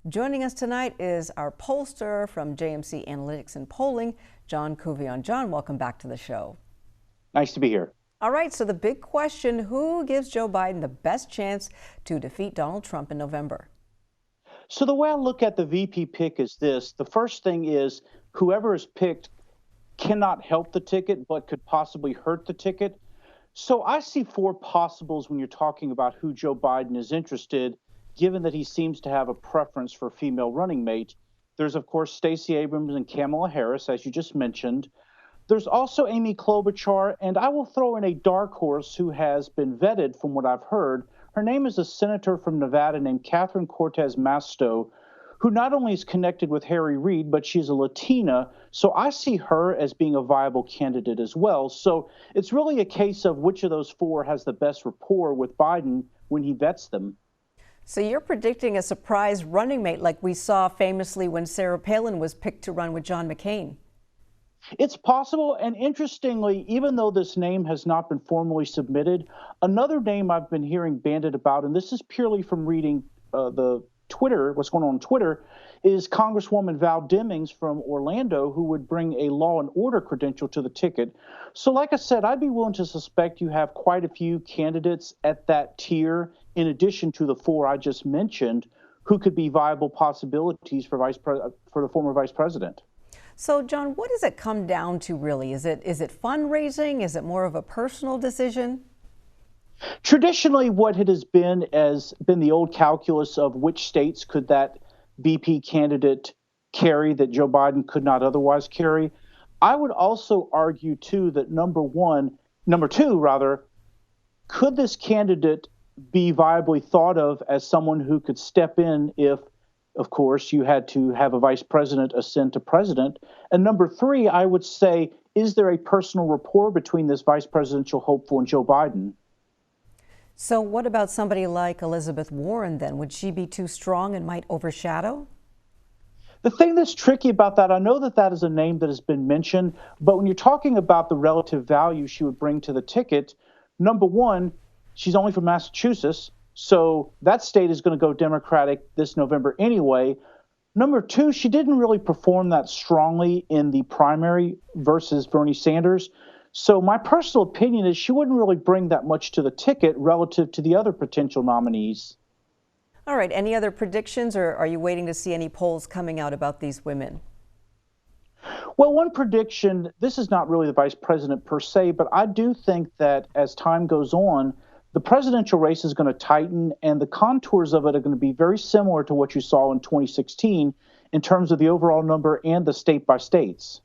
Joining us tonight is our pollster from JMC Analytics and Polling, John Couvillon. John, welcome back to the show. Nice to be here. All right, so the big question, who gives Joe Biden the best chance to defeat Donald Trump in November? So the way I look at the VP pick is this. The first thing is whoever is picked cannot help the ticket, but could possibly hurt the ticket. So I see four possibles when you're talking about who Joe Biden is interested, given that he seems to have a preference for female running mate. There's, of course, Stacey Abrams and Kamala Harris, as you just mentioned. There's also Amy Klobuchar, and I will throw in a dark horse who has been vetted from what I've heard. Her name is a senator from Nevada named Catherine Cortez Masto, who not only is connected with Harry Reid, but she's a Latina. So I see her as being a viable candidate as well. So it's really a case of which of those four has the best rapport with Biden when he vets them. So you're predicting a surprise running mate like we saw famously when Sarah Palin was picked to run with John McCain. It's possible, and interestingly, even though this name has not been formally submitted, another name I've been hearing bandied about, and this is purely from reading the Twitter, what's going on Twitter, is Congresswoman Val Demings from Orlando, who would bring a law and order credential to the ticket. So like I said, I'd be willing to suspect you have quite a few candidates at that tier, in addition to the four I just mentioned, who could be viable possibilities for the former vice president. So, John, what does it come down to really? Is it fundraising? Is it more of a personal decision? Traditionally, what it has been the old calculus of which states could that VP candidate carry that Joe Biden could not otherwise carry. I would also argue, too, that number two, could this candidate be viably thought of as someone who could step in if, of course, you had to have a vice president ascend to president? And number three, I would say, is there a personal rapport between this vice presidential hopeful and Joe Biden? So what about somebody like Elizabeth Warren then? Would she be too strong and might overshadow? The thing that's tricky about that, I know that that is a name that has been mentioned, but when you're talking about the relative value she would bring to the ticket, number one, she's only from Massachusetts, so that state is going to go Democratic this November anyway. Number two, she didn't really perform that strongly in the primary versus Bernie Sanders. So my personal opinion is she wouldn't really bring that much to the ticket relative to the other potential nominees. All right. Any other predictions, or are you waiting to see any polls coming out about these women? Well, one prediction, this is not really the vice president per se, but I do think that as time goes on, the presidential race is going to tighten, and the contours of it are going to be very similar to what you saw in 2016 in terms of the overall number and the state by states.